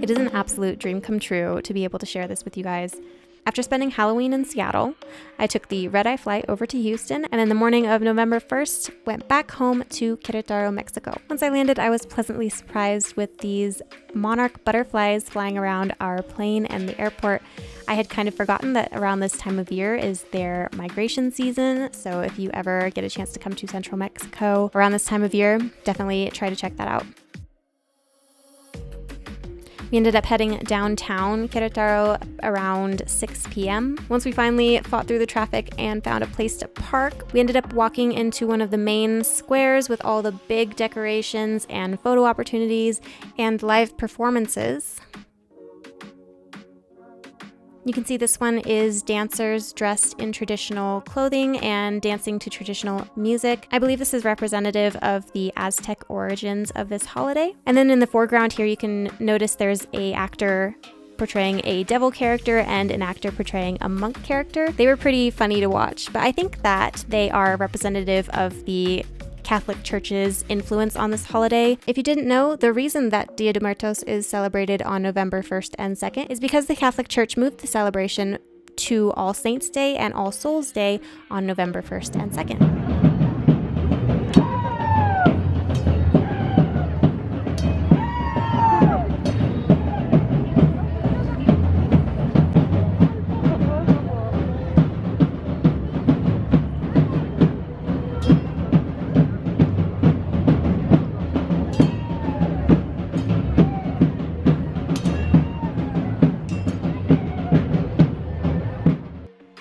It is an absolute dream come true to be able to share this with you guys. After spending Halloween in Seattle, I took the red-eye flight over to Houston, and in the morning of November 1st, went back home to Queretaro, Mexico. Once I landed, I was pleasantly surprised with these monarch butterflies flying around our plane and the airport. I had kind of forgotten that around this time of year is their migration season, so if you ever get a chance to come to central Mexico around this time of year, definitely try to check that out. We ended up heading downtown Queretaro around 6 p.m. Once we finally fought through the traffic and found a place to park, we ended up walking into one of the main squares with all the big decorations and photo opportunities and live performances. You can see this one is dancers dressed in traditional clothing and dancing to traditional music. I believe this is representative of the Aztec origins of this holiday. And then in the foreground here, you can notice there's an actor portraying a devil character and an actor portraying a monk character. They were pretty funny to watch, but I think that they are representative of the Catholic Church's influence on this holiday. If you didn't know, the reason that Dia de Muertos is celebrated on November 1st and 2nd is because the Catholic Church moved the celebration to All Saints' Day and All Souls' Day on November 1st and 2nd.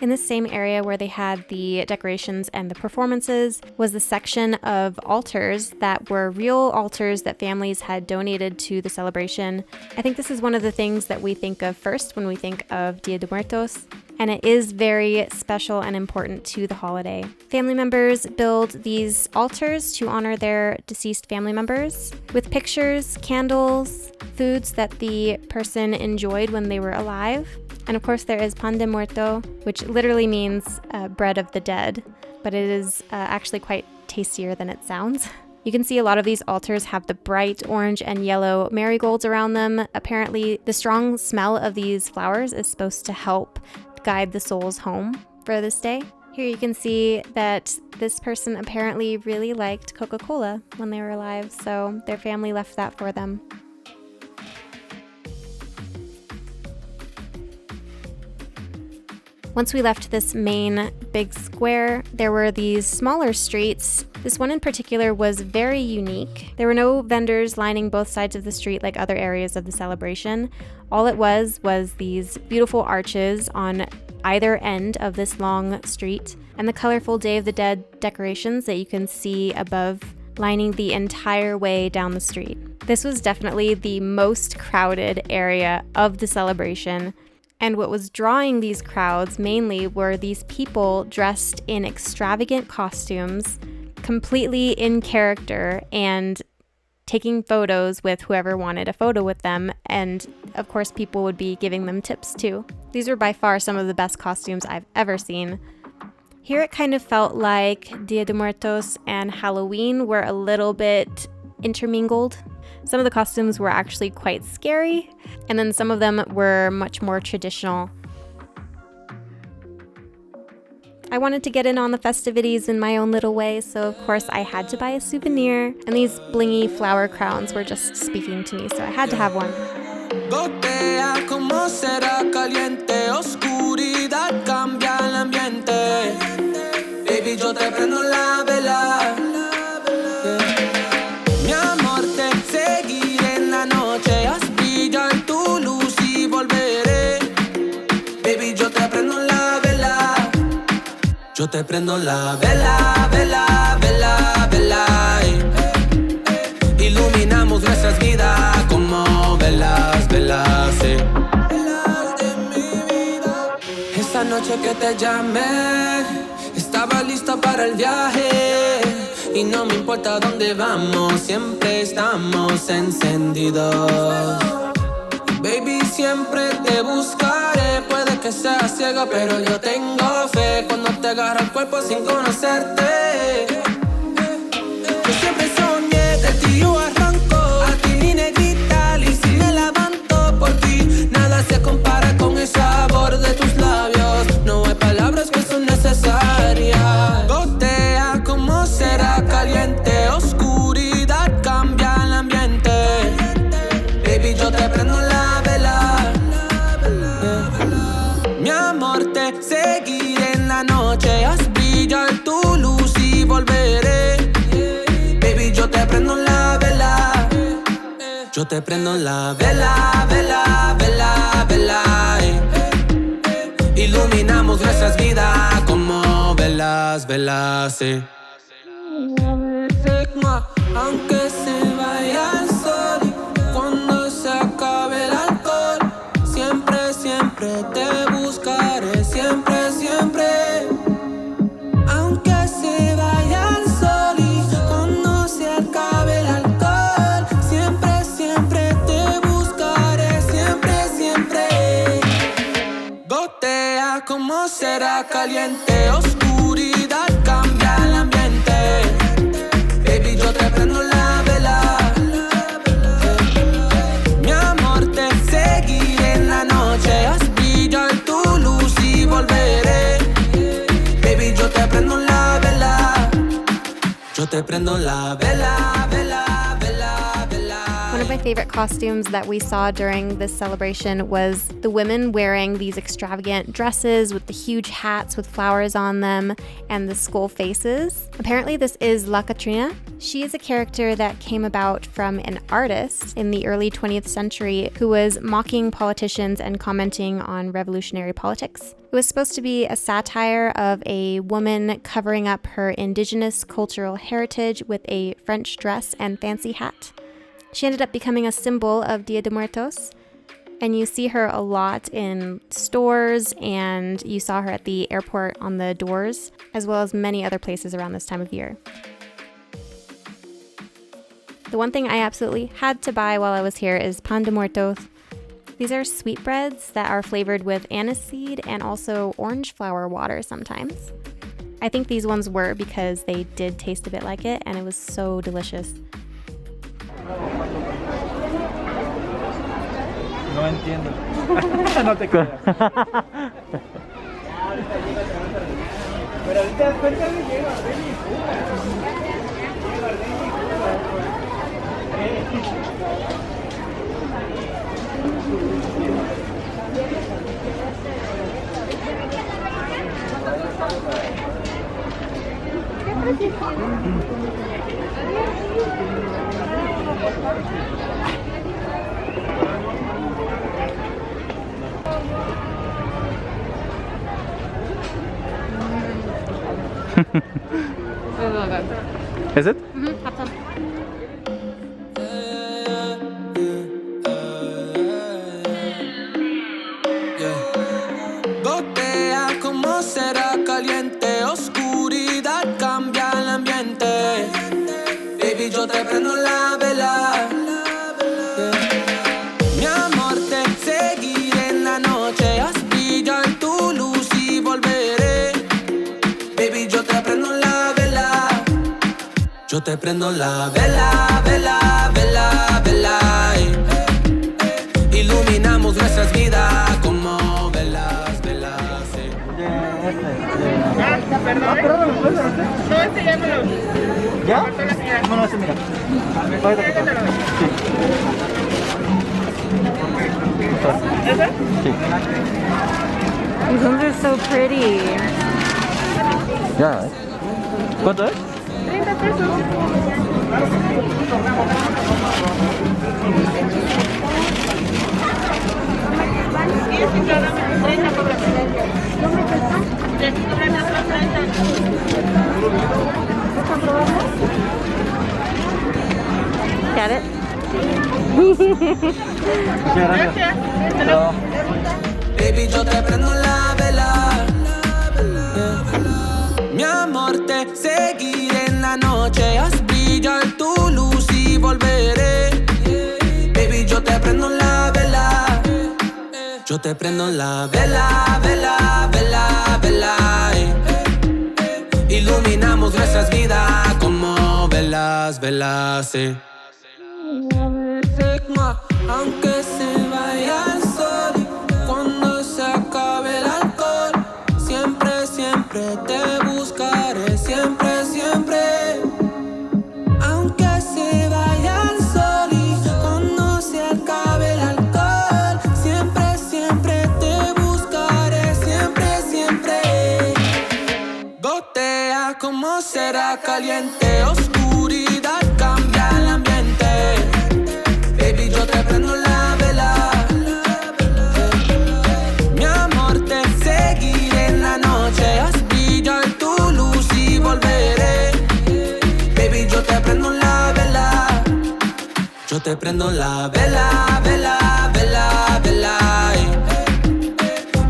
In the same area where they had the decorations and the performances was the section of altars that were real altars that families had donated to the celebration. I think this is one of the things that we think of first when we think of Dia de Muertos, and it is very special and important to the holiday. Family members build these altars to honor their deceased family members with pictures, candles, foods that the person enjoyed when they were alive. And of course there is pan de muerto, which literally means bread of the dead, but it is actually quite tastier than it sounds. You can see a lot of these altars have the bright orange and yellow marigolds around them. Apparently the strong smell of these flowers is supposed to help guide the souls home for this day. Here you can see that this person apparently really liked Coca-Cola when they were alive, so their family left that for them. Once we left this main big square, there were these smaller streets. This one in particular was very unique. There were no vendors lining both sides of the street like other areas of the celebration. All it was these beautiful arches on either end of this long street and the colorful Day of the Dead decorations that you can see above lining the entire way down the street. This was definitely the most crowded area of the celebration. And what was drawing these crowds mainly were these people dressed in extravagant costumes, completely in character, and taking photos with whoever wanted a photo with them. And of course, people would be giving them tips too. These were by far some of the best costumes I've ever seen. Here it kind of felt like Dia de Muertos and Halloween were a little bit intermingled. Some of the costumes were actually quite scary, and then some of them were much more traditional. I wanted to get in on the festivities in my own little way, so of course I had to buy a souvenir, and these blingy flower crowns were just speaking to me, so I had to have one. Gotea como será caliente, oscuridad cambia el ambiente. Baby, yo te prendo la vela. Mi amor, te seguiré en la noche, haz brillar tu luz y volveré. Baby, yo te prendo la vela. Yo te prendo la vela, vela, vela, vela. Iluminamos nuestras vidas como velas, velas, velas de mi vida. Esa noche que te llamé, estaba lista para el viaje. Y no me importa dónde vamos, siempre estamos encendidos. Baby, siempre te buscaré. Puede que seas ciega, pero yo tengo fe cuando te agarra el cuerpo sin conocerte. Yo siempre soñé de ti, yo arranco. A ti mi negrita, y si me levanto, Yo te prendo la vela, vela, vela, vela. Iluminamos nuestras vidas como velas, velas. Aunque se vaya el sol, cuando se acabe el alcohol, siempre, siempre te buscaré, siempre, siempre. Aunque se vaya el sol y cuando se acabe el alcohol, siempre, siempre te buscaré, siempre, siempre. Gotea como será caliente, oscuridad cambia el ambiente. Baby, yo te prendo la vela. Mi amor, te seguiré en la noche. Haz brillar tu luz y volveré. Baby, yo te prendo la vela. Yo te prendo la vela, vela, vela, vela. One of my favorite costumes that we saw during this celebration was the women wearing these extravagant dresses with the huge hats with flowers on them and the skull faces. Apparently this is La Catrina. She is a character that came about from an artist in the early 20th century who was mocking politicians and commenting on revolutionary politics. It was supposed to be a satire of a woman covering up her indigenous cultural heritage with a French dress and fancy hat. She ended up becoming a symbol of Dia de Muertos, and you see her a lot in stores, and you saw her at the airport on the doors, as well as many other places around this time of year. The one thing I absolutely had to buy while I was here is pan de muertos. These are sweetbreads that are flavored with aniseed and also orange flower water sometimes. I think these ones were because they did taste a bit like it, and it was so delicious. No entiendo. No te creas. Pero ahorita te das cuenta que llega Is it? Mm-hmm. Have some. Gotea como será caliente, oscuridad cambia el ambiente. Baby, yo te prendo la vela. Mi amor, te seguiré en la noche. Haz brillar tu luz y volveré. Baby, yo te prendo la vela. Yo te prendo la vela, vela, vela, vela. Iluminamos nuestras vidas como velas, velas. Perdón. No, este ya me lo... ¿Ya? No, ese mira. ¿Ese? Sí. These ones are so pretty. Ya, ¿cuánto es? 30 pesos. Got it? Gracias. No. Baby, yo te prendo la vela. Mi amor, te seguiré en la noche. Haz brillar tu luz y volveré. Baby, yo te prendo la vela. Yo te prendo la vela, vela, vela, vela. Iluminamos nuestras vidas como velas, velas. Aunque se vaya el sol, cuando se acabe el alcohol, siempre, siempre te buscaré, siempre, siempre. Aunque se vaya el sol y cuando se acabe el alcohol, siempre, siempre te buscaré, siempre, siempre. Gotea como será caliente, oscuridad cambia el ambiente. Baby, Yo te prendo la vela, vela, vela, vela.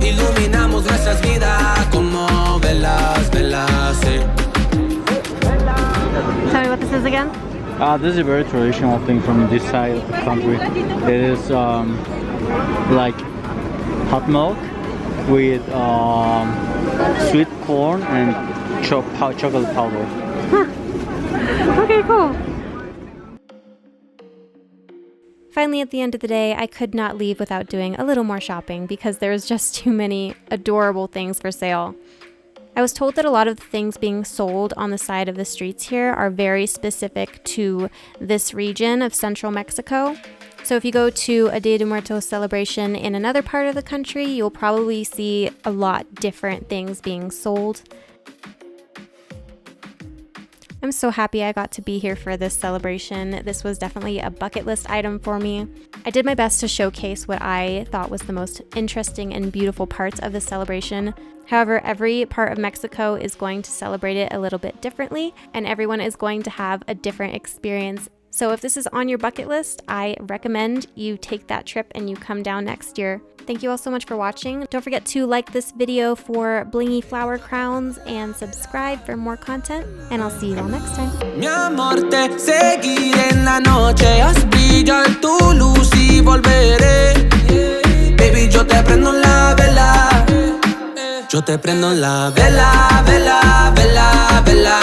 Iluminamos nuestras vidas como velas, velas. Tell me what this is again. This is a very traditional thing from this side of the country. It is like hot milk with sweet corn and chocolate powder. Okay, cool. Finally, at the end of the day, I could not leave without doing a little more shopping because there was just too many adorable things for sale. I was told that a lot of the things being sold on the side of the streets here are very specific to this region of central Mexico. So if you go to a Dia de Muertos celebration in another part of the country, you'll probably see a lot different things being sold. I'm so happy I got to be here for this celebration. This was definitely a bucket list item for me. I did my best to showcase what I thought was the most interesting and beautiful parts of the celebration. However, every part of Mexico is going to celebrate it a little bit differently, and everyone is going to have a different experience. So if this is on your bucket list, I recommend you take that trip and you come down next year. Thank you all so much for watching. Don't forget to like this video for blingy flower crowns and subscribe for more content, and I'll see you all next time. Mi amor, te seguiré en la noche, haz brillar tu luz y volveré. Baby, yo te prendo la vela. Yo te prendo la vela, vela, vela, vela.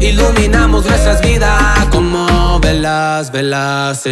Iluminamos nuestras vidas como velas, velas.